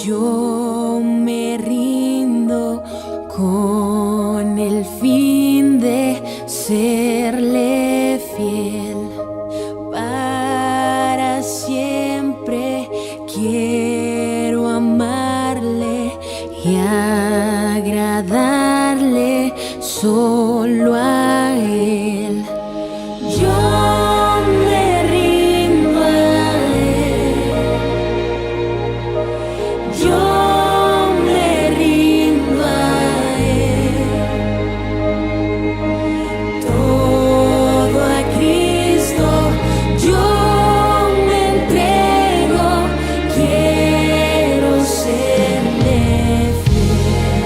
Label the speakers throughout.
Speaker 1: Yo me rindo con el fin de serle fiel. Para siempre quiero amarle y agradarle solo a él. Yo me rindo a él. Yo me rindo a él. Todo a Cristo yo me entrego. Quiero serle fiel.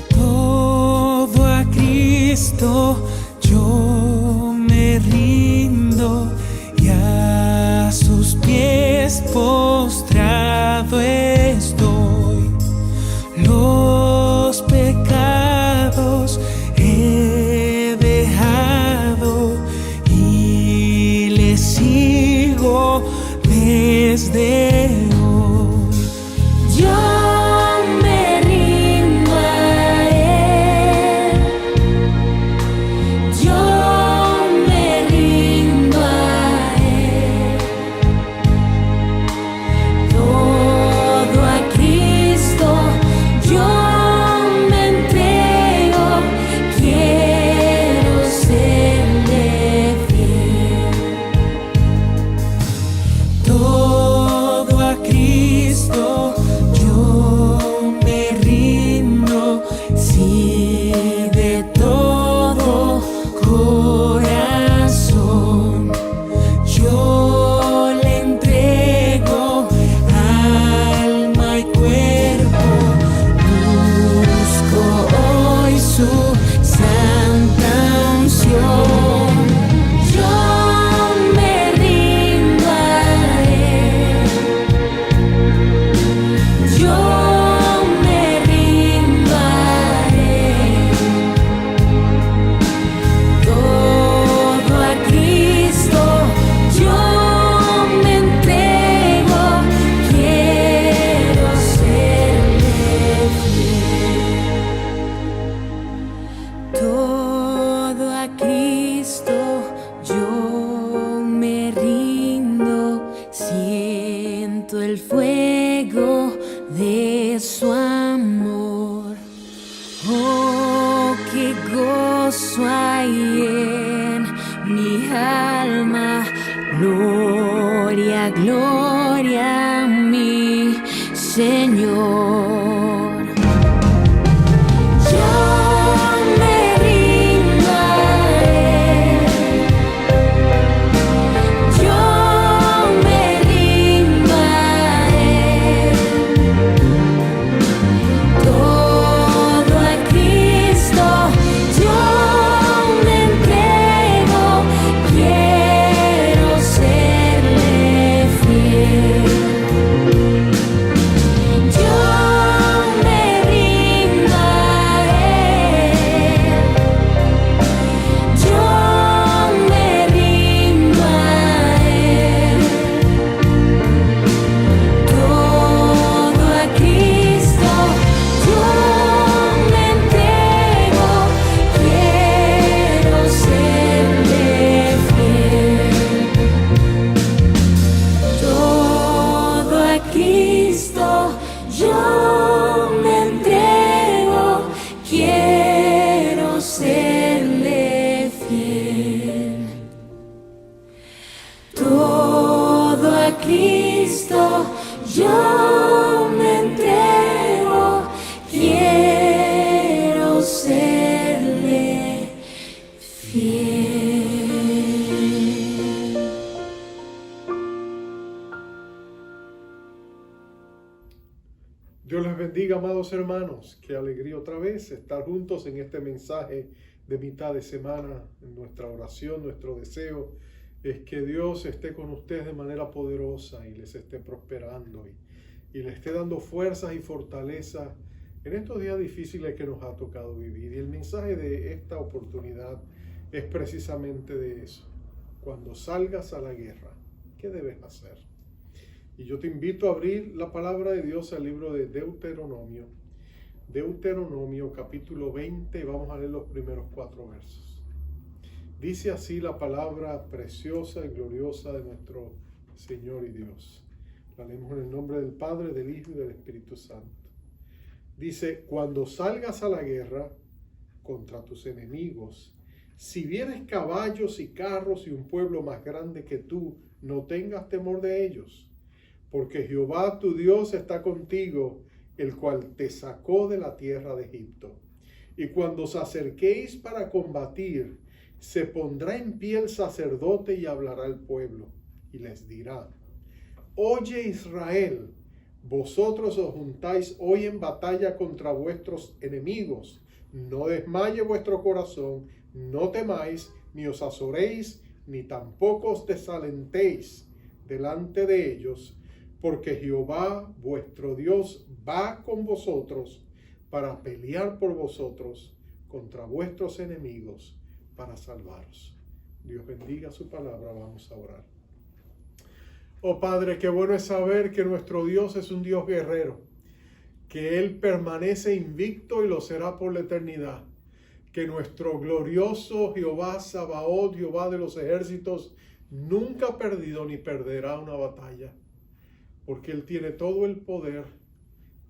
Speaker 2: Todo a Cristo yo me rindo y a sus pies postrado estoy. Los pecados he dejado y le sigo desde hoy.
Speaker 1: Yo me rindo a él. Yo me rindo a él. Todo a Cristo yo me entrego. Quiero serle fiel.
Speaker 2: Todo a Cristo yo me rindo, sí, de todo corazón. Yo le entrego alma y cuerpo. Busco hoy su santa unción.
Speaker 1: Yo me rindo a él. Yo me rindo a él. Todo a Cristo yo me entrego. Quiero serle fiel. Todo a Cristo yo me rindo. Siento el fuego de su amor. Oh, qué gozo hay en mi alma. Gloria, gloria a mi Señor. Yo me rindo a él. Yo me rindo a él. Todo a Cristo yo me entrego. Quiero serle fiel. Yo
Speaker 3: amados hermanos, qué alegría otra vez estar juntos en este mensaje de mitad de semana. En nuestra oración, nuestro deseo es que Dios esté con ustedes de manera poderosa y les esté prosperando y les esté dando fuerzas y fortaleza en estos días difíciles que nos ha tocado vivir. Y el mensaje de esta oportunidad es precisamente de eso. Cuando salgas a la guerra, ¿qué debes hacer? Y yo te invito a abrir la palabra de Dios al libro de Deuteronomio. Deuteronomio capítulo 20, vamos a leer los primeros 4 versos. Dice así la palabra preciosa y gloriosa de nuestro Señor y Dios. La leemos en el nombre del Padre, del Hijo y del Espíritu Santo. Dice, cuando salgas a la guerra contra tus enemigos, si vienes caballos y carros y un pueblo más grande que tú, no tengas temor de ellos, porque Jehová tu Dios está contigo, el cual te sacó de la tierra de Egipto. Y cuando os acerquéis para combatir, se pondrá en pie el sacerdote y hablará al pueblo, y les dirá, oye Israel, vosotros os juntáis hoy en batalla contra vuestros enemigos. No desmaye vuestro corazón, no temáis, ni os azoréis, ni tampoco os desalentéis delante de ellos, porque Jehová vuestro Dios va con vosotros para pelear por vosotros contra vuestros enemigos, para salvaros. Dios bendiga su palabra, vamos a orar. Oh Padre, qué bueno es saber que nuestro Dios es un Dios guerrero, que Él permanece invicto y lo será por la eternidad, que nuestro glorioso Jehová Sabaoth, Jehová de los ejércitos, nunca ha perdido ni perderá una batalla, porque Él tiene todo el poder,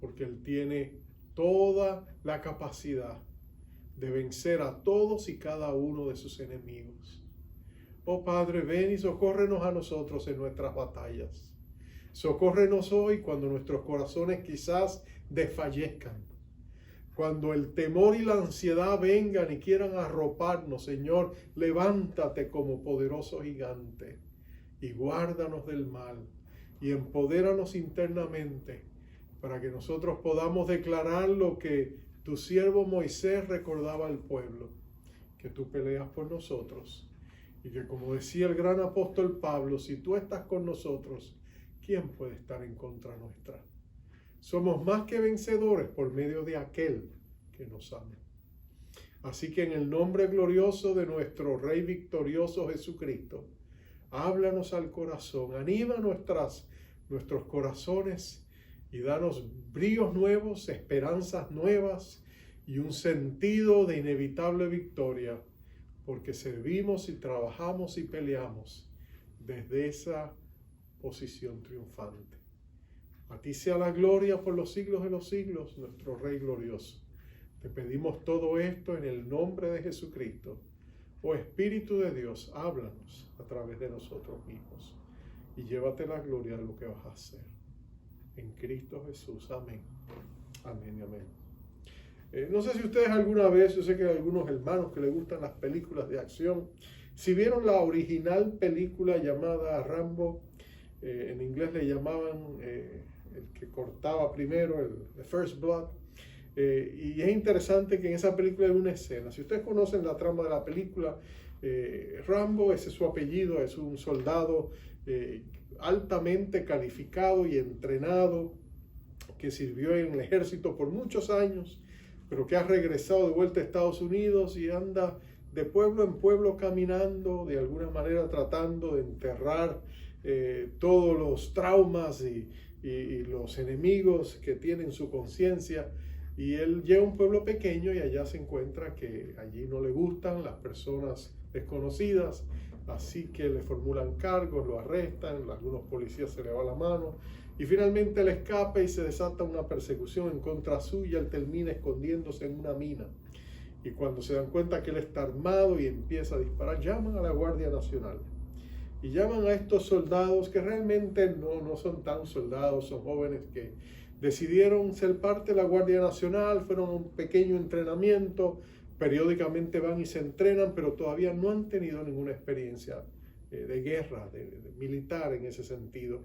Speaker 3: porque Él tiene toda la capacidad de vencer a todos y cada uno de sus enemigos. Oh Padre, ven y socórrenos a nosotros en nuestras batallas. Socórrenos hoy cuando nuestros corazones quizás desfallezcan. Cuando el temor y la ansiedad vengan y quieran arroparnos, Señor, levántate como poderoso gigante y guárdanos del mal y empodéranos internamente para que nosotros podamos declarar lo que tu siervo Moisés recordaba al pueblo, que tú peleas por nosotros y que, como decía el gran apóstol Pablo, si tú estás con nosotros, ¿quién puede estar en contra nuestra? Somos más que vencedores por medio de aquel que nos ama. Así que en el nombre glorioso de nuestro Rey victorioso Jesucristo, háblanos al corazón, anima nuestros corazones y danos bríos nuevos, esperanzas nuevas y un sentido de inevitable victoria, porque servimos y trabajamos y peleamos desde esa posición triunfante. A ti sea la gloria por los siglos de los siglos, nuestro Rey glorioso. Te pedimos todo esto en el nombre de Jesucristo. Oh Espíritu de Dios, háblanos a través de nosotros mismos y llévate la gloria de lo que vas a hacer. En Cristo Jesús. Amén. Amén y amén. No sé si ustedes alguna vez, yo sé que hay algunos hermanos que les gustan las películas de acción, si vieron la original película llamada Rambo, en inglés le llamaban el que cortaba primero, el First Blood. Y es interesante que en esa película hay una escena. Si ustedes conocen la trama de la película, Rambo, ese es su apellido, es un soldado altamente calificado y entrenado que sirvió en el ejército por muchos años, pero que ha regresado de vuelta a Estados Unidos y anda de pueblo en pueblo caminando, de alguna manera tratando de enterrar todos los traumas y los enemigos que tiene en su conciencia. Y él llega a un pueblo pequeño y allá se encuentra que allí no le gustan las personas desconocidas, así que le formulan cargos, lo arrestan, algunos policías se le va la mano y finalmente él escapa y se desata una persecución en contra suya. Él termina escondiéndose en una mina y cuando se dan cuenta que él está armado y empieza a disparar, llaman a la Guardia Nacional y llaman a estos soldados que realmente no son tan soldados, son jóvenes que decidieron ser parte de la Guardia Nacional, fueron a un pequeño entrenamiento, periódicamente van y se entrenan, pero todavía no han tenido ninguna experiencia de guerra, de militar en ese sentido.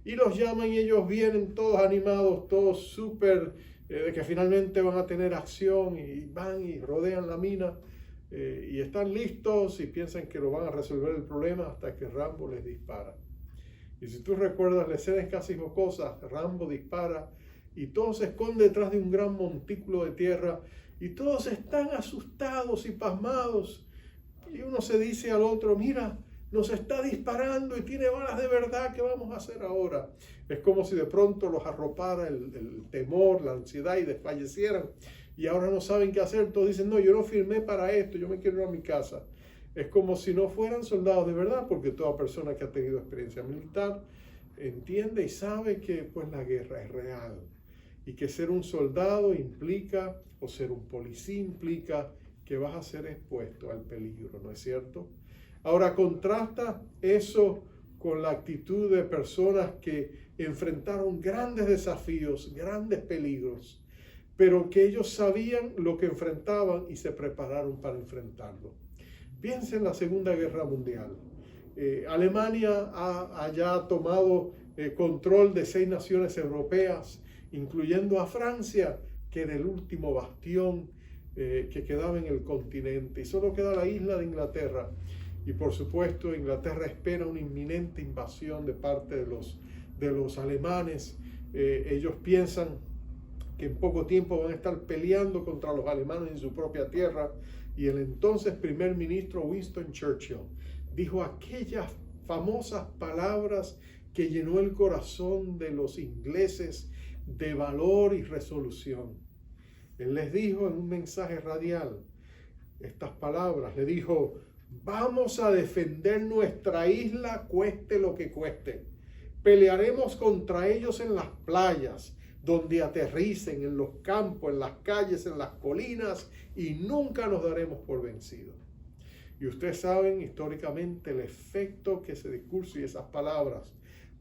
Speaker 3: Y los llaman y ellos vienen todos animados, todos súper de que finalmente van a tener acción y van y rodean la mina y están listos y piensan que lo van a resolver el problema hasta que Rambo les dispara. Y si tú recuerdas, la escena es casi jocosa. Rambo dispara y todo se esconde detrás de un gran montículo de tierra y todos están asustados y pasmados. Y uno se dice al otro, mira, nos está disparando y tiene balas de verdad, ¿qué vamos a hacer ahora? Es como si de pronto los arropara el temor, la ansiedad y desfallecieran. Y ahora no saben qué hacer. Todos dicen, no, yo no firmé para esto, yo me quiero ir a mi casa. Es como si no fueran soldados de verdad, porque toda persona que ha tenido experiencia militar entiende y sabe que pues la guerra es real. Y que ser un soldado implica, o ser un policía implica, que vas a ser expuesto al peligro, ¿no es cierto? Ahora contrasta eso con la actitud de personas que enfrentaron grandes desafíos, grandes peligros, pero que ellos sabían lo que enfrentaban y se prepararon para enfrentarlo. Piensa en la Segunda Guerra Mundial. Alemania ha ya tomado control de 6 naciones europeas, incluyendo a Francia, que era el último bastión que quedaba en el continente, y solo queda la isla de Inglaterra. Y por supuesto Inglaterra espera una inminente invasión de parte de los alemanes. Ellos piensan que en poco tiempo van a estar peleando contra los alemanes en su propia tierra. Y el entonces primer ministro Winston Churchill dijo aquellas famosas palabras que llenó el corazón de los ingleses de valor y resolución. Él les dijo en un mensaje radial estas palabras, le dijo: vamos a defender nuestra isla cueste lo que cueste. Pelearemos contra ellos en las playas, donde aterricen, en los campos, en las calles, en las colinas, y nunca nos daremos por vencidos. Y ustedes saben históricamente el efecto que ese discurso y esas palabras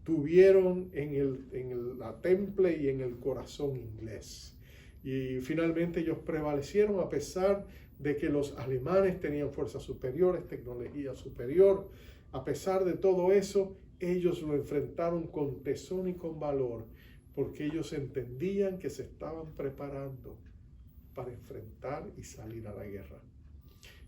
Speaker 3: tuvieron en la temple y en el corazón inglés. Y finalmente ellos prevalecieron a pesar de que los alemanes tenían fuerzas superiores, tecnología superior. A pesar de todo eso, ellos lo enfrentaron con tesón y con valor, porque ellos entendían que se estaban preparando para enfrentar y salir a la guerra.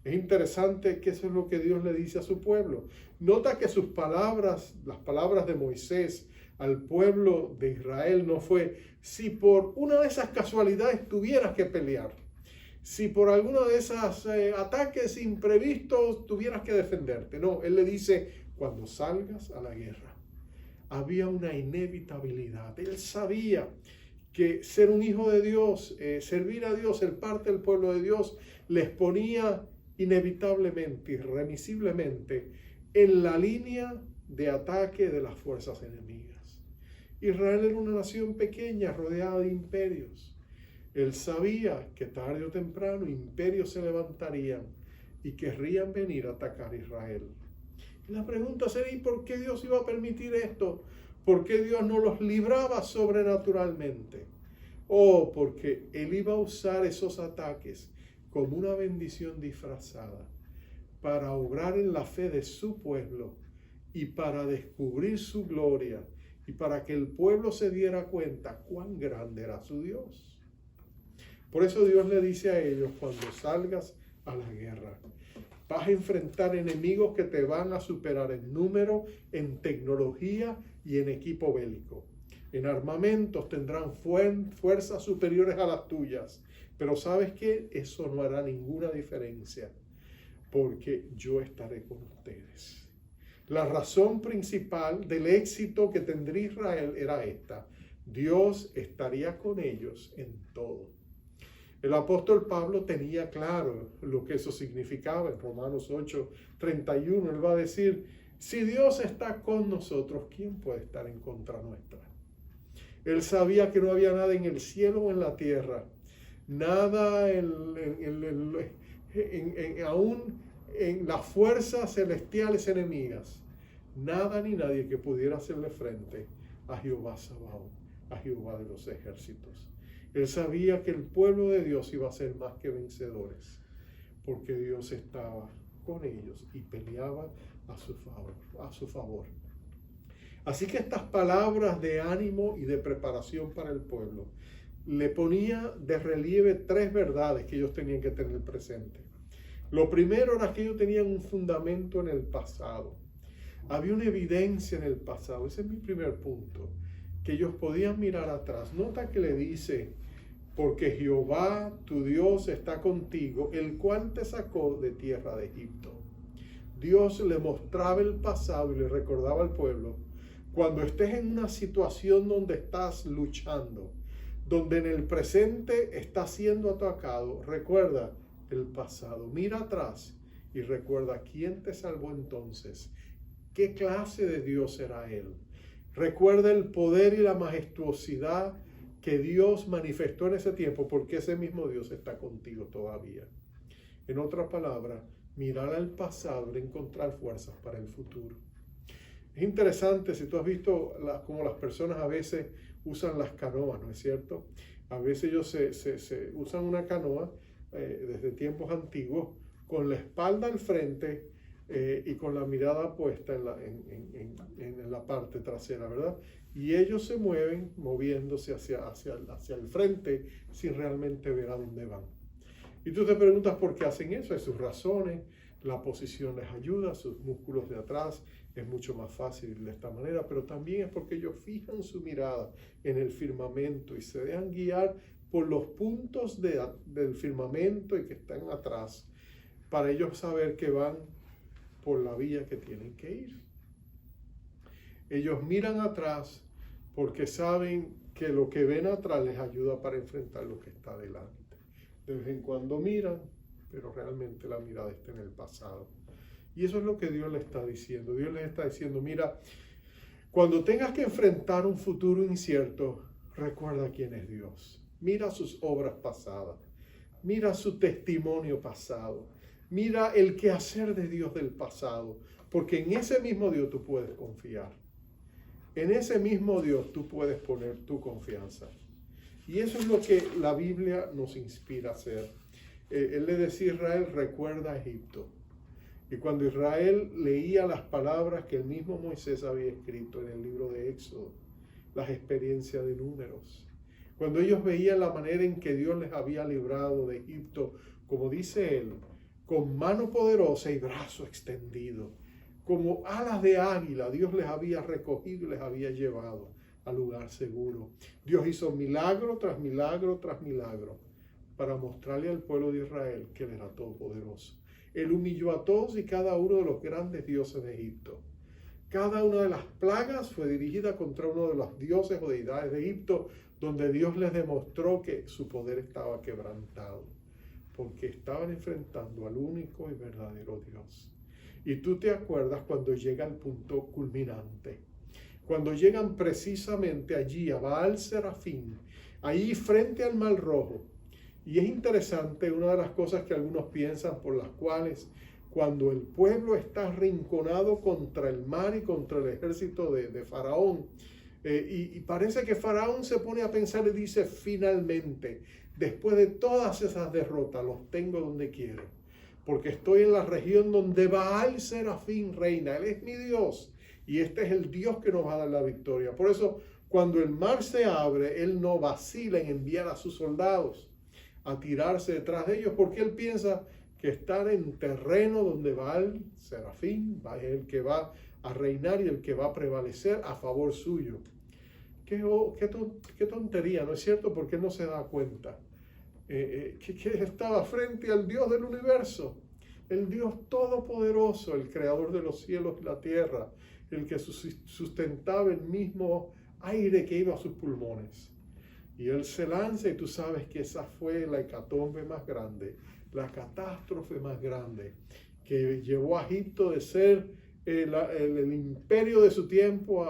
Speaker 3: Es interesante que eso es lo que Dios le dice a su pueblo. Nota que sus palabras, las palabras de Moisés al pueblo de Israel no fue: si por una de esas casualidades tuvieras que pelear, si por alguno de esos ataques imprevistos tuvieras que defenderte. No, él le dice: cuando salgas a la guerra. Había una inevitabilidad. Él sabía que ser un hijo de Dios, servir a Dios, ser parte del pueblo de Dios, les ponía inevitablemente, irremisiblemente, en la línea de ataque de las fuerzas enemigas. Israel era una nación pequeña, rodeada de imperios. Él sabía que tarde o temprano imperios se levantarían y querrían venir a atacar a Israel. Y la pregunta sería: ¿y por qué Dios iba a permitir esto? ¿Por qué Dios no los libraba sobrenaturalmente? O porque Él iba a usar esos ataques como una bendición disfrazada para obrar en la fe de su pueblo y para descubrir su gloria y para que el pueblo se diera cuenta cuán grande era su Dios. Por eso Dios le dice a ellos: cuando salgas a la guerra, vas a enfrentar enemigos que te van a superar en número, en tecnología y en equipo bélico. En armamentos tendrán fuerzas superiores a las tuyas. Pero ¿sabes qué? Eso no hará ninguna diferencia, porque yo estaré con ustedes. La razón principal del éxito que tendría Israel era esta: Dios estaría con ellos en todo. El apóstol Pablo tenía claro lo que eso significaba. En Romanos 8:31 él va a decir: si Dios está con nosotros, ¿quién puede estar en contra nuestra? Él sabía que no había nada en el cielo o en la tierra, nada aún en las fuerzas celestiales enemigas, nada ni nadie que pudiera hacerle frente a Jehová Sabaoth, a Jehová de los ejércitos. Él sabía que el pueblo de Dios iba a ser más que vencedores, porque Dios estaba con ellos y peleaba a su favor. Así que estas palabras de ánimo y de preparación para el pueblo le ponía de relieve tres verdades que ellos tenían que tener presente. Lo primero era que ellos tenían un fundamento en el pasado. Había una evidencia en el pasado. Ese es mi primer punto. Que ellos podían mirar atrás. Nota que le dice, porque Jehová tu Dios está contigo, el cual te sacó de tierra de Egipto. Dios le mostraba el pasado y le recordaba al pueblo, cuando estés en una situación donde estás luchando, donde en el presente estás siendo atacado, recuerda el pasado, mira atrás y recuerda quién te salvó entonces, qué clase de Dios era Él. Recuerda el poder y la majestuosidad que Dios manifestó en ese tiempo, porque ese mismo Dios está contigo todavía. En otras palabras, mirar al pasado y encontrar fuerzas para el futuro. Es interesante, si tú has visto cómo las personas a veces usan las canoas, ¿no es cierto? A veces ellos se usan una canoa desde tiempos antiguos con la espalda al frente y con la mirada puesta en la parte trasera, ¿verdad? Y ellos se mueven moviéndose hacia el frente sin realmente ver a dónde van. Y tú te preguntas por qué hacen eso. Hay sus razones, la posición les ayuda, sus músculos de atrás es mucho más fácil de esta manera, pero también es porque ellos fijan su mirada en el firmamento y se dejan guiar por los puntos del firmamento y que están atrás, para ellos saber que van por la vía que tienen que ir. Ellos miran atrás porque saben que lo que ven atrás les ayuda para enfrentar lo que está delante. De vez en cuando miran, pero realmente la mirada está en el pasado. Y eso es lo que Dios le está diciendo. Dios les está diciendo, mira, cuando tengas que enfrentar un futuro incierto, recuerda quién es Dios. Mira sus obras pasadas. Mira su testimonio pasado. Mira el quehacer de Dios del pasado. Porque en ese mismo Dios tú puedes confiar. En ese mismo Dios tú puedes poner tu confianza. Y eso es lo que la Biblia nos inspira a hacer. Él le decía a Israel, recuerda Egipto. Y cuando Israel leía las palabras que el mismo Moisés había escrito en el libro de Éxodo, las experiencias de Números, cuando ellos veían la manera en que Dios les había librado de Egipto, como dice él, con mano poderosa y brazo extendido, como alas de águila, Dios les había recogido y les había llevado al lugar seguro. Dios hizo milagro tras milagro tras milagro para mostrarle al pueblo de Israel que Él era todopoderoso. Él humilló a todos y cada uno de los grandes dioses de Egipto. Cada una de las plagas fue dirigida contra uno de los dioses o deidades de Egipto, donde Dios les demostró que su poder estaba quebrantado, porque estaban enfrentando al único y verdadero Dios. Y tú te acuerdas cuando llega el punto culminante, cuando llegan precisamente allí a Baal Serafín, ahí frente al Mar Rojo. Y es interesante, una de las cosas que algunos piensan por las cuales cuando el pueblo está arrinconado contra el mar y contra el ejército de Faraón, y parece que Faraón se pone a pensar y dice, finalmente, después de todas esas derrotas, los tengo donde quiero, porque estoy en la región donde Baal Serafín reina. Él es mi Dios y este es el Dios que nos va a dar la victoria. Por eso, cuando el mar se abre, Él no vacila en enviar a sus soldados a tirarse detrás de ellos, porque Él piensa que estar en terreno donde Baal Serafín es el que va a reinar y el que va a prevalecer a favor suyo. Qué tontería, ¿no es cierto? Porque Él no se da cuenta que estaba frente al Dios del universo, el Dios todopoderoso, el creador de los cielos y la tierra, el que sustentaba el mismo aire que iba a sus pulmones. Y Él se lanza y tú sabes que esa fue la hecatombe más grande, la catástrofe más grande, que llevó a Egipto de ser el imperio de su tiempo,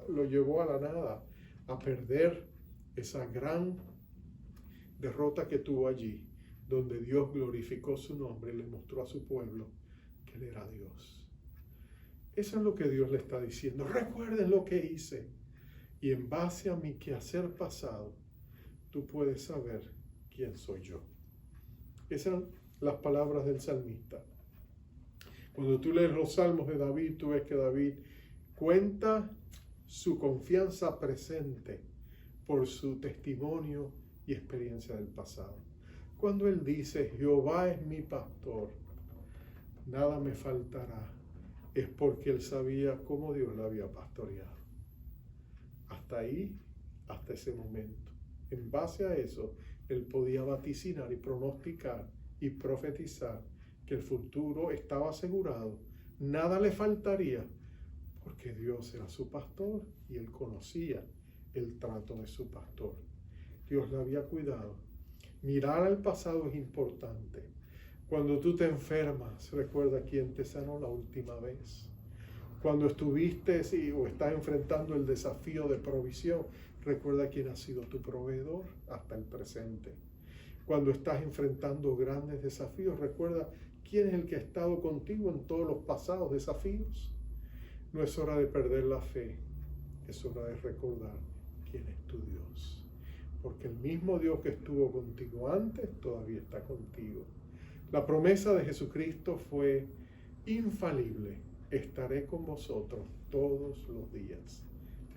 Speaker 3: lo llevó a la nada, a perder esa gran derrota que tuvo allí, donde Dios glorificó su nombre y le mostró a su pueblo que Él era Dios. Eso es lo que Dios le está diciendo. Recuerden lo que hice. Y en base a mi quehacer pasado, tú puedes saber quién soy yo. Esas son las palabras del salmista. Cuando tú lees los salmos de David, tú ves que David cuenta su confianza presente por su testimonio y experiencia del pasado. Cuando él dice, Jehová es mi pastor, nada me faltará, es porque él sabía cómo Dios lo había pastoreado. Hasta ahí, hasta ese momento. En base a eso, él podía vaticinar y pronosticar y profetizar que el futuro estaba asegurado, nada le faltaría, porque Dios era su pastor y él conocía el trato de su pastor. Dios le había cuidado. Mirar al pasado es importante. Cuando tú te enfermas, recuerda quién te sanó la última vez. Cuando estuviste o estás enfrentando el desafío de provisión, recuerda quién ha sido tu proveedor hasta el presente. Cuando estás enfrentando grandes desafíos, recuerda quién es el que ha estado contigo en todos los pasados desafíos. No es hora de perder la fe, es hora de recordar quién es tu Dios. Porque el mismo Dios que estuvo contigo antes, todavía está contigo. La promesa de Jesucristo fue infalible. Estaré con vosotros todos los días,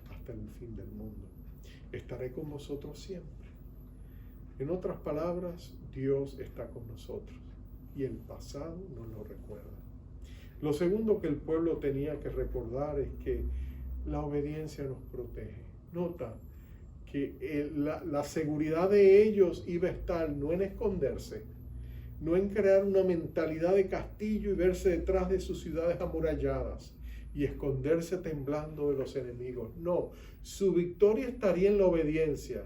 Speaker 3: hasta el fin del mundo. Estaré con vosotros siempre. En otras palabras, Dios está con nosotros y el pasado no lo recuerda. Lo segundo que el pueblo tenía que recordar es que la obediencia nos protege. Nota que la seguridad de ellos iba a estar no en esconderse, no en crear una mentalidad de castillo y verse detrás de sus ciudades amuralladas y esconderse temblando de los enemigos. No, su victoria estaría en la obediencia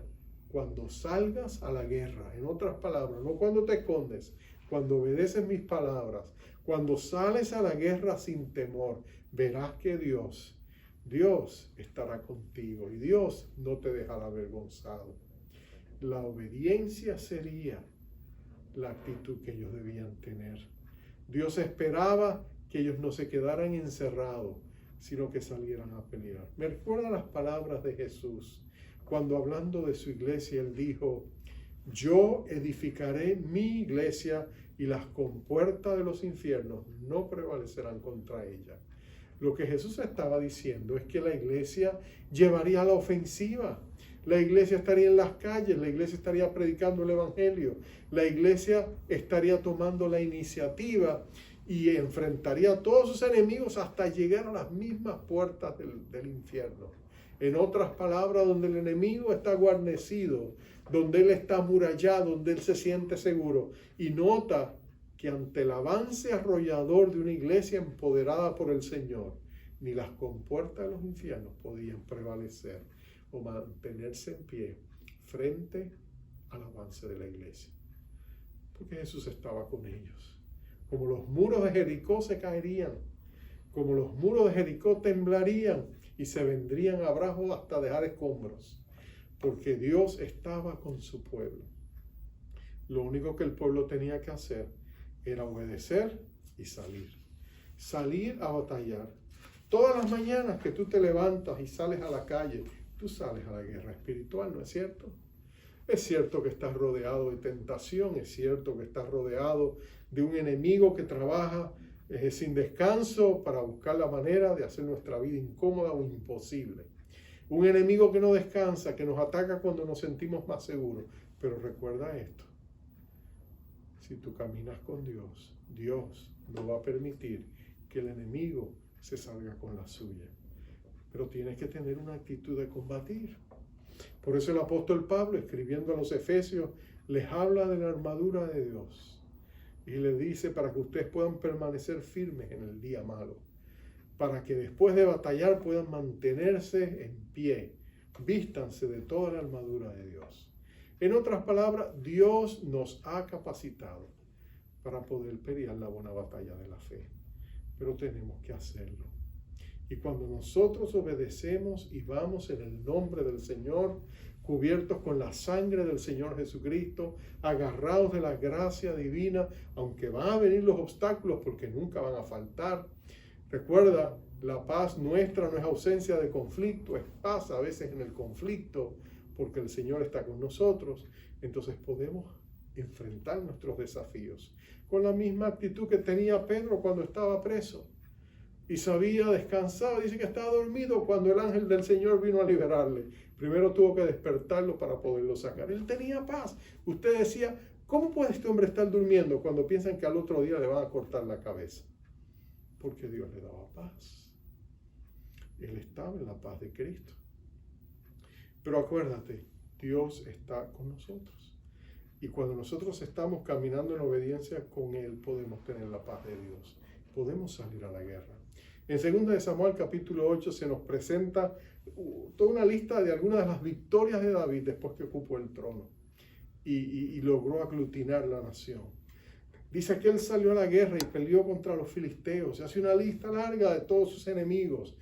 Speaker 3: cuando salgas a la guerra. En otras palabras, no cuando te escondes, cuando obedeces mis palabras, cuando sales a la guerra sin temor, verás que Dios estará contigo y Dios no te dejará avergonzado. La obediencia sería la actitud que ellos debían tener. Dios esperaba que ellos no se quedaran encerrados, sino que salieran a pelear. Me recuerdan las palabras de Jesús, cuando hablando de su iglesia, él dijo, yo edificaré mi iglesia y las compuertas de los infiernos no prevalecerán contra ella. Lo que Jesús estaba diciendo es que la iglesia llevaría a la ofensiva. La iglesia estaría en las calles, la iglesia estaría predicando el evangelio, la iglesia estaría tomando la iniciativa y enfrentaría a todos sus enemigos hasta llegar a las mismas puertas del infierno. En otras palabras, donde el enemigo está guarnecido, donde él está amurallado, donde él se siente seguro. Y nota que ante el avance arrollador de una iglesia empoderada por el Señor, ni las compuertas de los infiernos podían prevalecer o mantenerse en pie frente al avance de la iglesia. Porque Jesús estaba con ellos. Como los muros de Jericó se caerían, como los muros de Jericó temblarían y se vendrían abajo hasta dejar escombros, porque Dios estaba con su pueblo. Lo único que el pueblo tenía que hacer era obedecer y salir. Salir a batallar. Todas las mañanas que tú te levantas y sales a la calle, tú sales a la guerra espiritual, ¿no es cierto? Es cierto que estás rodeado de tentación, es cierto que estás rodeado de un enemigo que trabaja sin descanso para buscar la manera de hacer nuestra vida incómoda o imposible. Un enemigo que no descansa, que nos ataca cuando nos sentimos más seguros. Pero recuerda esto, si tú caminas con Dios, Dios no va a permitir que el enemigo se salga con la suya. Pero tienes que tener una actitud de combatir. Por eso el apóstol Pablo, escribiendo a los Efesios, les habla de la armadura de Dios. Y le dice para que ustedes puedan permanecer firmes en el día malo. Para que después de batallar puedan mantenerse en pie. Vístanse de toda la armadura de Dios. En otras palabras, Dios nos ha capacitado para poder pelear la buena batalla de la fe. Pero tenemos que hacerlo. Y cuando nosotros obedecemos y vamos en el nombre del Señor, cubiertos con la sangre del Señor Jesucristo, agarrados de la gracia divina, aunque van a venir los obstáculos porque nunca van a faltar. Recuerda, la paz nuestra no es ausencia de conflicto, es paz a veces en el conflicto, porque el Señor está con nosotros. Entonces podemos enfrentar nuestros desafíos con la misma actitud que tenía Pedro cuando estaba preso. Y sabía, descansaba, dice que estaba dormido cuando el ángel del Señor vino a liberarle. Primero tuvo que despertarlo para poderlo sacar. Él tenía paz. Usted decía, ¿cómo puede este hombre estar durmiendo cuando piensan que al otro día le van a cortar la cabeza? Porque Dios le daba paz. Él estaba en la paz de Cristo. Pero acuérdate, Dios está con nosotros. Y cuando nosotros estamos caminando en obediencia con Él, podemos tener la paz de Dios. Podemos salir a la guerra. En 2 de Samuel capítulo 8 se nos presenta toda una lista de algunas de las victorias de David después que ocupó el trono y logró aglutinar la nación. Dice que él salió a la guerra y peleó contra los filisteos. Se hace una lista larga de todos sus enemigos.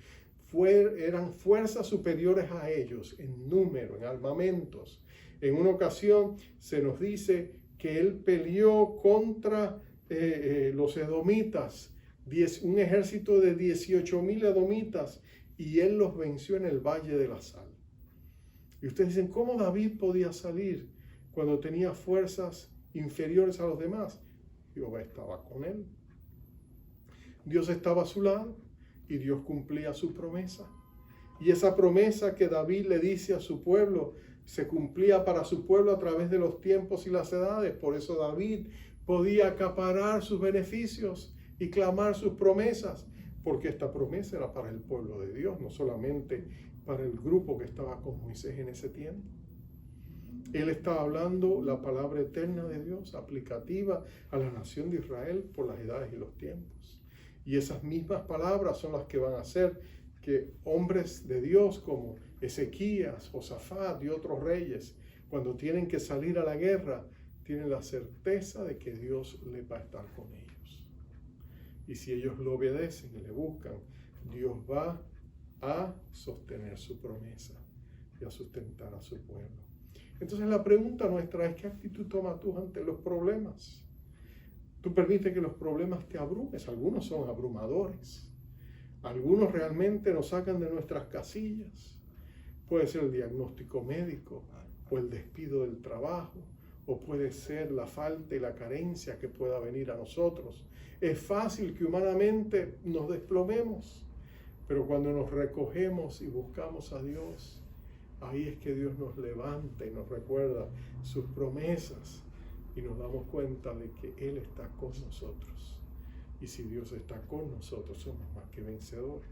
Speaker 3: Eran fuerzas superiores a ellos en número, en armamentos. En una ocasión se nos dice que él peleó contra los edomitas, un ejército de 18,000 edomitas, y él los venció en el Valle de la Sal. Y ustedes dicen, ¿cómo David podía salir cuando tenía fuerzas inferiores a los demás? Jehová estaba con él. Dios estaba a su lado y Dios cumplía su promesa. Y esa promesa que David le dice a su pueblo se cumplía para su pueblo a través de los tiempos y las edades. Por eso David podía acaparar sus beneficios y clamar sus promesas, porque esta promesa era para el pueblo de Dios, no solamente para el grupo que estaba con Moisés en ese tiempo. Él estaba hablando la palabra eterna de Dios, aplicativa a la nación de Israel por las edades y los tiempos. Y esas mismas palabras son las que van a hacer que hombres de Dios como Ezequías, Josafat y otros reyes, cuando tienen que salir a la guerra, tienen la certeza de que Dios les va a estar con ellos. Y si ellos lo obedecen y le buscan, Dios va a sostener su promesa y a sustentar a su pueblo. Entonces la pregunta nuestra es, ¿qué actitud tomas tú ante los problemas? Tú permites que los problemas te abrumes. Algunos son abrumadores. Algunos realmente nos sacan de nuestras casillas. Puede ser el diagnóstico médico o el despido del trabajo, o puede ser la falta y la carencia que pueda venir a nosotros. Es fácil que humanamente nos desplomemos, pero cuando nos recogemos y buscamos a Dios, ahí es que Dios nos levanta y nos recuerda sus promesas y nos damos cuenta de que Él está con nosotros. Y si Dios está con nosotros, somos más que vencedores.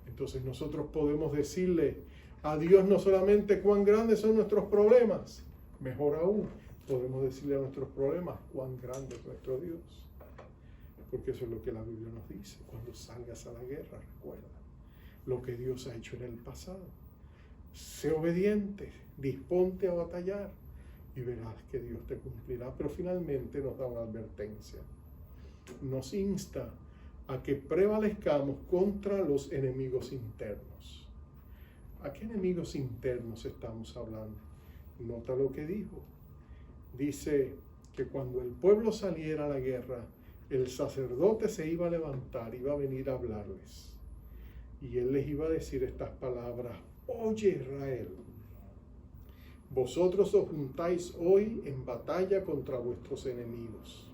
Speaker 3: Entonces nosotros podemos decirle a Dios no solamente cuán grandes son nuestros problemas, mejor aún, podemos decirle a nuestros problemas cuán grande es nuestro Dios. Porque eso es lo que la Biblia nos dice. Cuando salgas a la guerra, recuerda lo que Dios ha hecho en el pasado. Sé obediente, disponte a batallar y verás que Dios te cumplirá. Pero finalmente nos da una advertencia. Nos insta a que prevalezcamos contra los enemigos internos. ¿A qué enemigos internos estamos hablando? Nota lo que dijo. Dice que cuando el pueblo saliera a la guerra, el sacerdote se iba a levantar, iba a venir a hablarles. Y él les iba a decir estas palabras: Oye Israel, vosotros os juntáis hoy en batalla contra vuestros enemigos.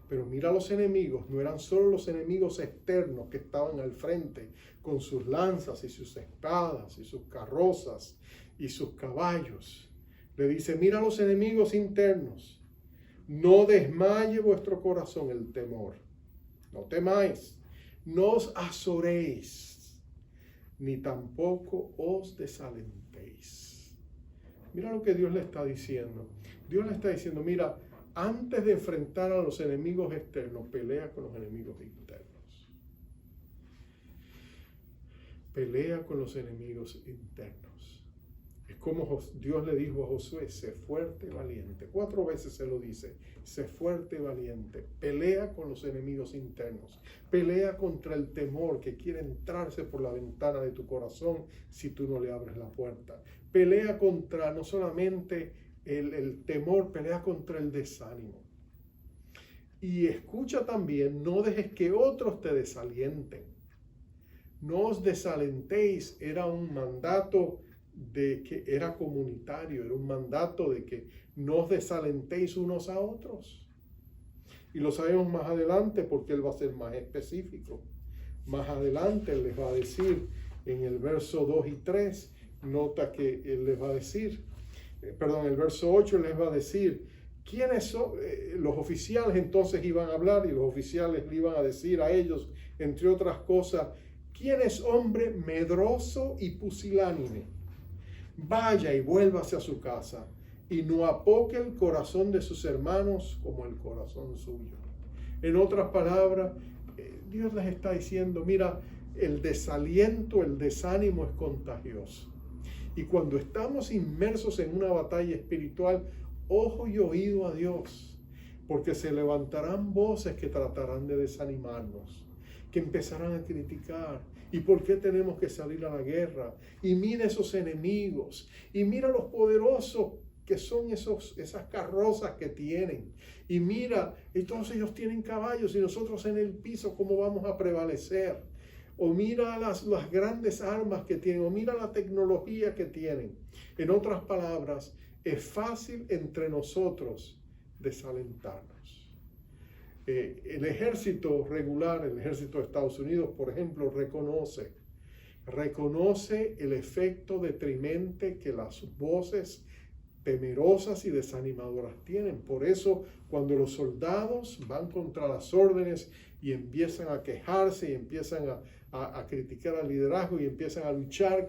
Speaker 3: Pero mira, los enemigos no eran solo los enemigos externos que estaban al frente con sus lanzas y sus espadas y sus carrozas y sus caballos. Le dice, mira los enemigos internos. No desmaye vuestro corazón el temor. No temáis, no os azoréis, ni tampoco os desalentéis. Mira lo que Dios le está diciendo. Dios le está diciendo, mira, antes de enfrentar a los enemigos externos, pelea con los enemigos internos. Pelea con los enemigos internos. Es como Dios le dijo a Josué, sé fuerte y valiente. 4 veces se lo dice, sé fuerte y valiente. Pelea con los enemigos internos. Pelea contra el temor que quiere entrarse por la ventana de tu corazón si tú no le abres la puerta. Pelea contra no solamente el temor, pelea contra el desánimo. Y escucha también, no dejes que otros te desalienten. No os desalentéis, era un mandato de que era comunitario, era un mandato de que no os desalentéis unos a otros. Y lo sabemos más adelante porque él va a ser más específico. Más adelante él les va a decir en el verso 2 y 3 nota que él les va a decir, el verso 8 les va a decir, ¿quiénes son? Los oficiales entonces iban a hablar y los oficiales le iban a decir a ellos, entre otras cosas, ¿quién es hombre medroso y pusilánime? Vaya y vuélvase a su casa y no apoque el corazón de sus hermanos como el corazón suyo. En otras palabras, Dios les está diciendo, mira, el desaliento, el desánimo es contagioso. Y cuando estamos inmersos en una batalla espiritual, ojo y oído a Dios, porque se levantarán voces que tratarán de desanimarnos, que empezarán a criticar. ¿Y por qué tenemos que salir a la guerra? Y mira esos enemigos, y mira los poderosos que son esas carrozas que tienen. Y mira, y todos ellos tienen caballos y nosotros en el piso, ¿cómo vamos a prevalecer? O mira las grandes armas que tienen, o mira la tecnología que tienen. En otras palabras, es fácil entre nosotros desalentarnos. El ejército regular, el ejército de Estados Unidos, por ejemplo, reconoce el efecto deprimente que las voces temerosas y desanimadoras tienen. Por eso, cuando los soldados van contra las órdenes y empiezan a quejarse y empiezan a criticar al liderazgo y empiezan a luchar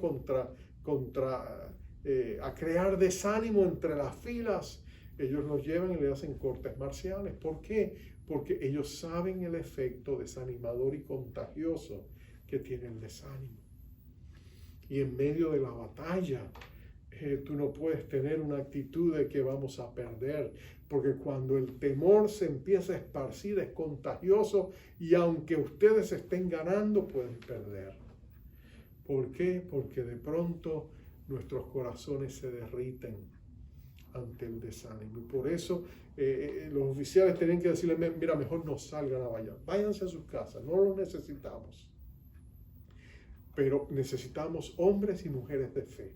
Speaker 3: a crear desánimo entre las filas, ellos los llevan y le hacen cortes marciales. ¿Por qué? Porque ellos saben el efecto desanimador y contagioso que tiene el desánimo. Y en medio de la batalla, tú no puedes tener una actitud de que vamos a perder, porque cuando el temor se empieza a esparcir es contagioso y aunque ustedes estén ganando, pueden perder. ¿Por qué? Porque de pronto nuestros corazones se derriten ante el desánimo. Y por eso los oficiales tienen que decirle, mira, mejor no salgan a bailar, váyanse a sus casas, no los necesitamos. Pero necesitamos hombres y mujeres de fe,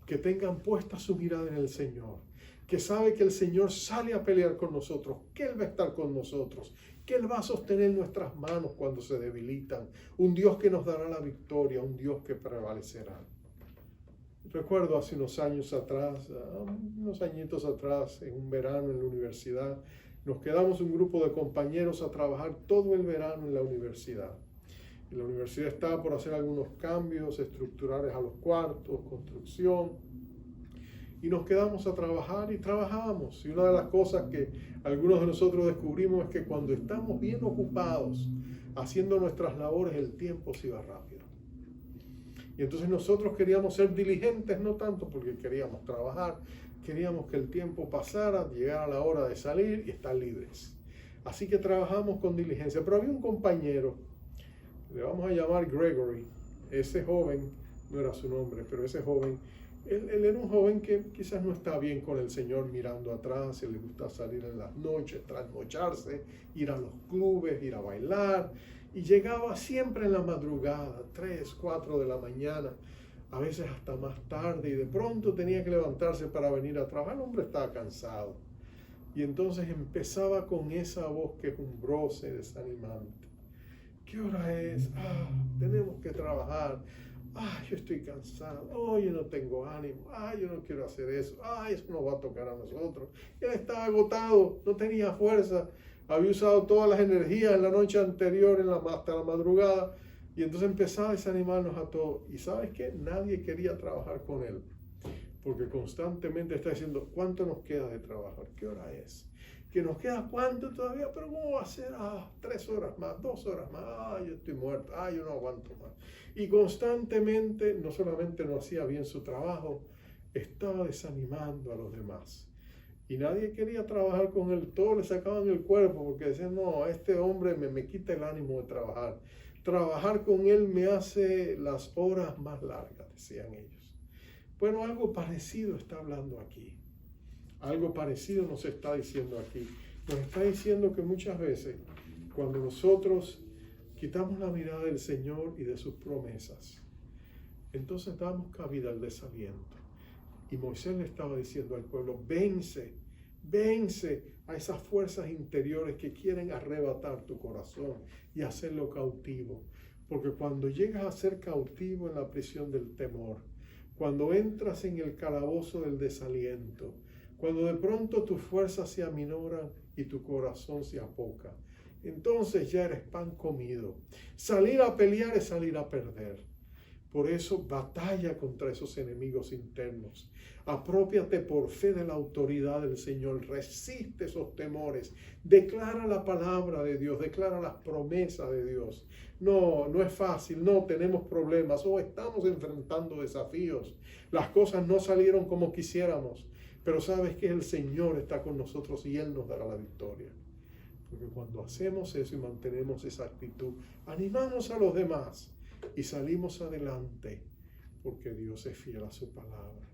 Speaker 3: que tengan puesta su mirada en el Señor, que sabe que el Señor sale a pelear con nosotros, que Él va a estar con nosotros, que Él va a sostener nuestras manos cuando se debilitan, un Dios que nos dará la victoria, un Dios que prevalecerá. Recuerdo hace unos años atrás, unos añitos atrás, en un verano en la universidad, nos quedamos un grupo de compañeros a trabajar todo el verano en la universidad. Y la universidad estaba por hacer algunos cambios estructurales a los cuartos, construcción. Y nos quedamos a trabajar y trabajábamos. Y una de las cosas que algunos de nosotros descubrimos es que cuando estamos bien ocupados haciendo nuestras labores, el tiempo se iba rápido. Y entonces nosotros queríamos ser diligentes, no tanto porque queríamos trabajar, queríamos que el tiempo pasara, llegara la hora de salir y estar libres. Así que trabajamos con diligencia. Pero había un compañero, le vamos a llamar Gregory, ese joven, no era su nombre, pero ese joven, él era un joven que quizás no está bien con el Señor mirando atrás, le gusta salir en las noches, trasnocharse, ir a los clubes, ir a bailar, y llegaba siempre en la madrugada, 3, 4 de la mañana, a veces hasta más tarde, y de pronto tenía que levantarse para venir a trabajar. El hombre estaba cansado, y entonces empezaba con esa voz quejumbrosa y desanimante. ¿Qué hora es? Tenemos que trabajar. Yo estoy cansado. Yo no tengo ánimo. Yo no quiero hacer eso. Eso no va a tocar a nosotros. Él estaba agotado, no tenía fuerza. Había usado todas las energías en la noche anterior, hasta la madrugada. Y entonces empezaba a desanimarnos a todos. ¿Y sabes qué? Nadie quería trabajar con él. Porque constantemente está diciendo, ¿cuánto nos queda de trabajar? ¿Qué hora es? ¿Que nos queda cuánto todavía? ¿Pero cómo va a ser? 3 horas más, 2 horas más. Yo estoy muerto. Yo no aguanto más. Y constantemente, no solamente no hacía bien su trabajo, estaba desanimando a los demás. Y nadie quería trabajar con él. Todos le sacaban el cuerpo porque decían, no, este hombre me quita el ánimo de trabajar. Trabajar con él me hace las horas más largas, decían ellos. Bueno, algo parecido está hablando aquí. Algo parecido nos está diciendo aquí. Nos está diciendo que muchas veces, cuando nosotros quitamos la mirada del Señor y de sus promesas, entonces damos cabida al desaliento. Y Moisés le estaba diciendo al pueblo, vence a esas fuerzas interiores que quieren arrebatar tu corazón y hacerlo cautivo. Porque cuando llegas a ser cautivo en la prisión del temor, cuando entras en el calabozo del desaliento, cuando de pronto tus fuerzas se aminoran y tu corazón se apoca, entonces ya eres pan comido. Salir a pelear es salir a perder. Por eso batalla contra esos enemigos internos. Aprópiate por fe de la autoridad del Señor. Resiste esos temores. Declara la palabra de Dios. Declara las promesas de Dios. No es fácil. No tenemos problemas. O estamos enfrentando desafíos. Las cosas no salieron como quisiéramos. Pero sabes que el Señor está con nosotros y Él nos dará la victoria. Porque cuando hacemos eso y mantenemos esa actitud, animamos a los demás. Y salimos adelante porque Dios es fiel a su palabra.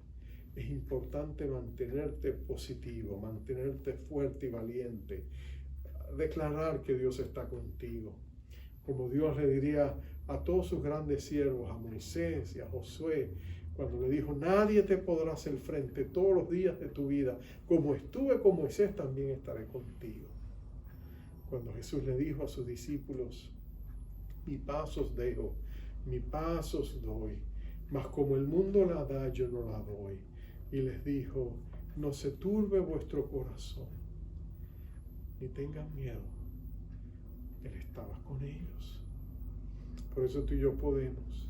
Speaker 3: Es importante mantenerte positivo, mantenerte fuerte y valiente. Declarar que Dios está contigo. Como Dios le diría a todos sus grandes siervos, a Moisés y a Josué, cuando le dijo, nadie te podrá hacer frente todos los días de tu vida. Como estuve con Moisés, también estaré contigo. Cuando Jesús le dijo a sus discípulos, mi paz os dejo, mi paz os doy, mas como el mundo la da, yo no la doy. Y les dijo, no se turbe vuestro corazón, ni tengan miedo. Él estaba con ellos. Por eso tú y yo podemos,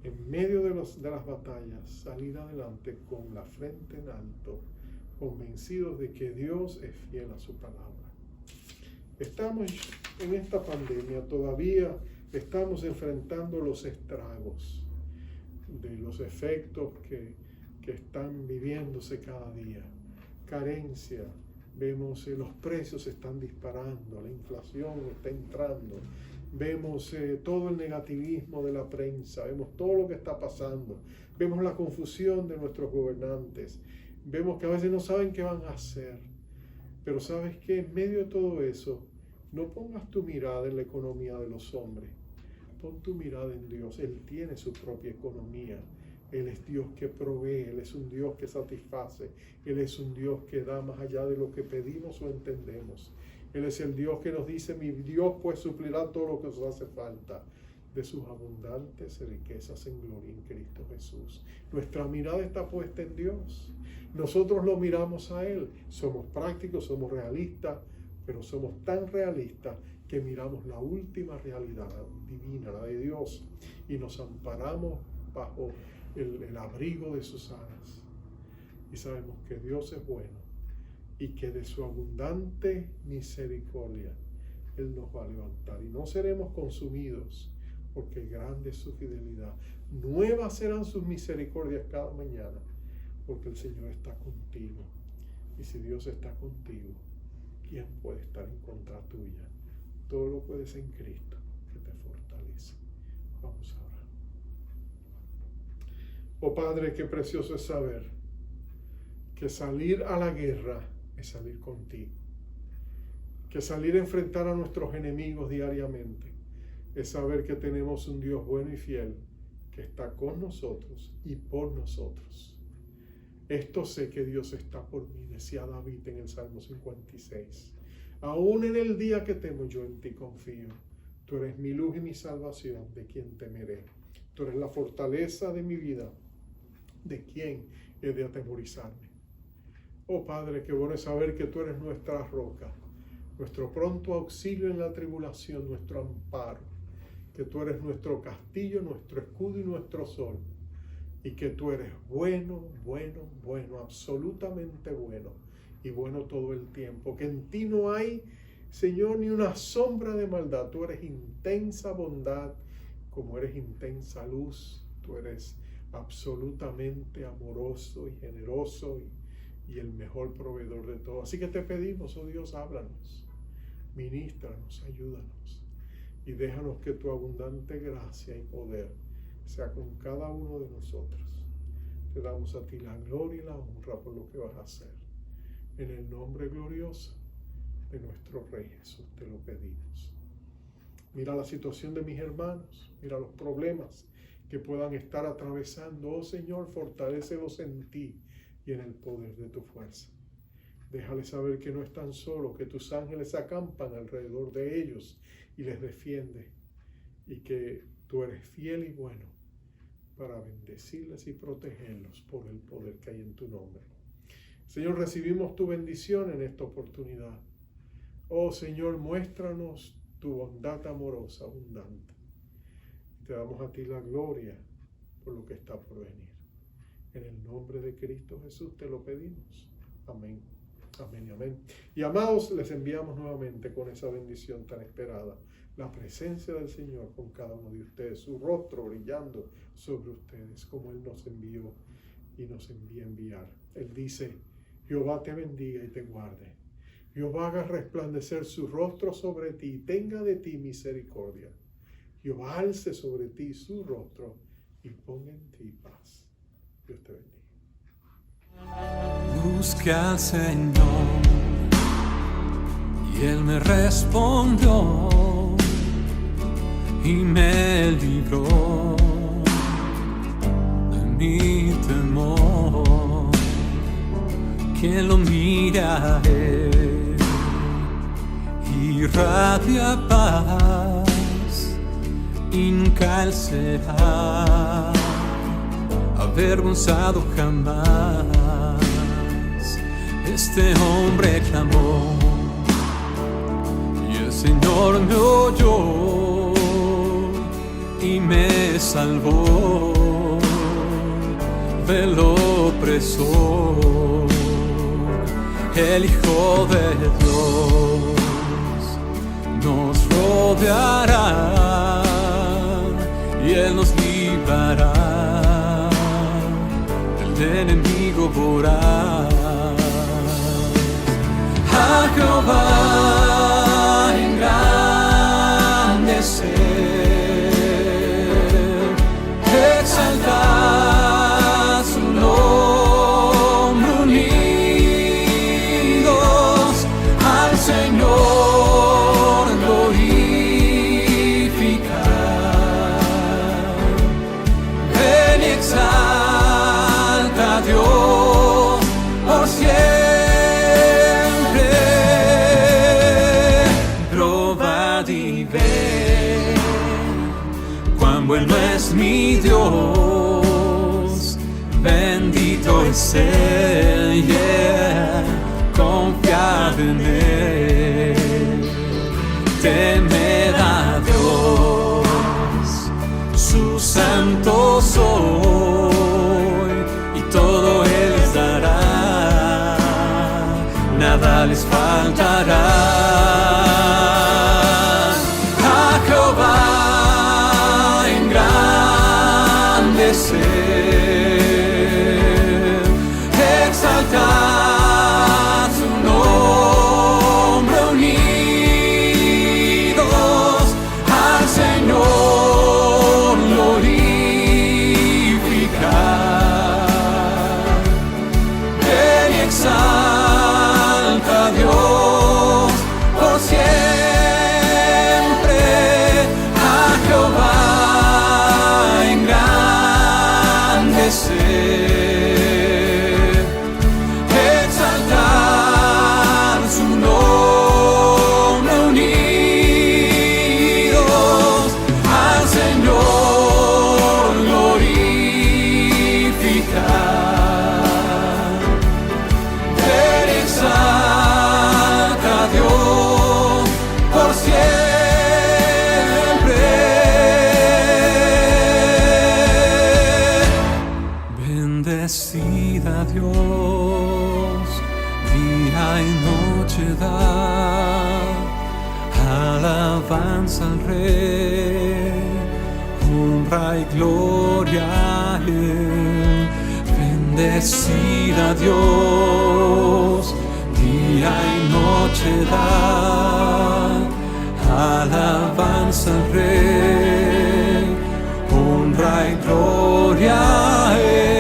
Speaker 3: en medio de las batallas, salir adelante con la frente en alto, convencidos de que Dios es fiel a su palabra. Estamos en esta pandemia, todavía estamos enfrentando los estragos de los efectos que están viviéndose cada día. Carencia, vemos los precios se están disparando, la inflación está entrando, vemos todo el negativismo de la prensa, vemos todo lo que está pasando, vemos la confusión de nuestros gobernantes, vemos que a veces no saben qué van a hacer. Pero sabes que en medio de todo eso, no pongas tu mirada en la economía de los hombres. Pon tu mirada en Dios. Él tiene su propia economía. Él es Dios que provee. Él es un Dios que satisface. Él es un Dios que da más allá de lo que pedimos o entendemos. Él es el Dios que nos dice, mi Dios pues suplirá todo lo que os hace falta de sus abundantes riquezas en gloria en Cristo Jesús. Nuestra mirada está puesta en Dios. Nosotros lo miramos a Él. Somos prácticos, somos realistas, pero somos tan realistas que miramos la última realidad divina, la de Dios, y nos amparamos bajo el abrigo de sus alas. Y sabemos que Dios es bueno y que de su abundante misericordia Él nos va a levantar. Y no seremos consumidos, porque grande es su fidelidad. Nuevas serán sus misericordias cada mañana, porque el Señor está contigo. Y si Dios está contigo, ¿quién puede estar en contra tuya? Todo lo puedes en Cristo, que te fortalece. Vamos a orar. Oh Padre, qué precioso es saber que salir a la guerra es salir contigo. Que salir a enfrentar a nuestros enemigos diariamente es saber que tenemos un Dios bueno y fiel que está con nosotros y por nosotros. Esto sé que Dios está por mí, decía David en el Salmo 56. Aún en el día que temo, yo en ti confío. Tú eres mi luz y mi salvación, ¿de quién temeré? Tú eres la fortaleza de mi vida, ¿de quién he de atemorizarme? Oh Padre, qué bueno es saber que tú eres nuestra roca, nuestro pronto auxilio en la tribulación, nuestro amparo, que tú eres nuestro castillo, nuestro escudo y nuestro sol, y que tú eres bueno, bueno, bueno, absolutamente bueno, y bueno todo el tiempo, que en ti no hay, Señor, ni una sombra de maldad. Tú eres intensa bondad, como eres intensa luz. Tú eres absolutamente amoroso y generoso y el mejor proveedor de todo. Así que te pedimos, oh Dios, háblanos, ministranos, ayúdanos y déjanos que tu abundante gracia y poder sea con cada uno de nosotros. Te damos a ti la gloria y la honra por lo que vas a hacer. En el nombre glorioso de nuestro Rey Jesús te lo pedimos. Mira la situación de mis hermanos, mira los problemas que puedan estar atravesando. Oh Señor, fortalécelos en ti y en el poder de tu fuerza. Déjales saber que no están solos, que tus ángeles acampan alrededor de ellos y les defiende, y que tú eres fiel y bueno, para bendecirles y protegerlos por el poder que hay en tu nombre. Señor, recibimos tu bendición en esta oportunidad. Oh Señor, muéstranos tu bondad amorosa, abundante. Te damos a ti la gloria por lo que está por venir. En el nombre de Cristo Jesús te lo pedimos. Amén. Amén y amén. Y amados, les enviamos nuevamente con esa bendición tan esperada la presencia del Señor con cada uno de ustedes, su rostro brillando sobre ustedes, como Él nos envió y nos envía a enviar. Él dice: Jehová te bendiga y te guarde. Jehová haga resplandecer su rostro sobre ti y tenga de ti misericordia. Jehová alce sobre ti su rostro y ponga en ti paz. Dios te bendiga.
Speaker 4: Busqué al Señor y Él me respondió y me libró de mi temor. Quien lo mira a Él irradia paz y nunca Él será avergonzado jamás. Este hombre clamó y el Señor me oyó y me salvó del opresor. El Hijo de Dios nos rodeará y Él nos librará del enemigo voraz. A Jehová engrandecer, exaltar su nombre, unidos al Señor glorificar. Ven y exalta a Dios por siempre. Bueno es mi Dios, bendito es Él, yeah. Confiad en Él, temed a Dios, su santo soy, y todo Él les dará, nada les faltará. A Jehová exaltar su nombre, unidos al Señor glorificar. Ven y exalta a Dios por siempre. A Jehová exaltar su nombre, unidos al Señor glorificar. Ven y exalta a Dios por siempre. Bendecida a Dios, día y noche da alabanza al Rey, honra y gloria a Él. Bendecida a Dios, día y noche da alabanza al Rey, honra y gloria a Él.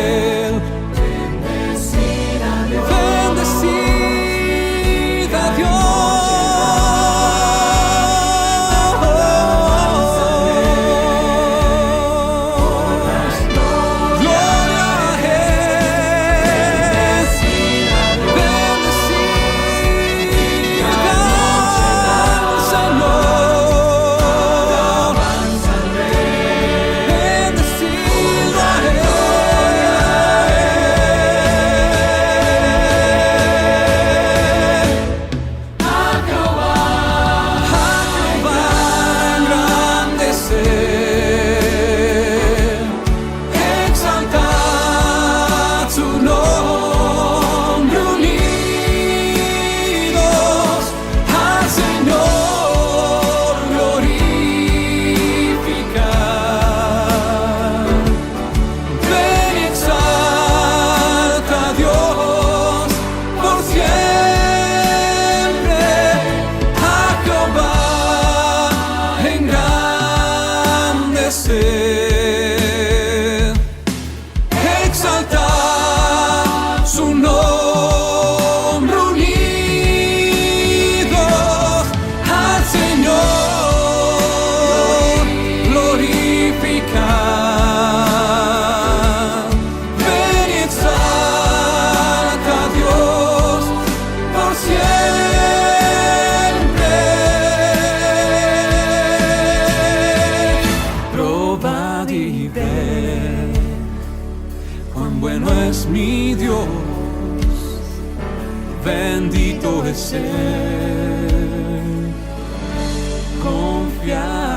Speaker 4: bueno es mi Dios, bendito es Él. Confiar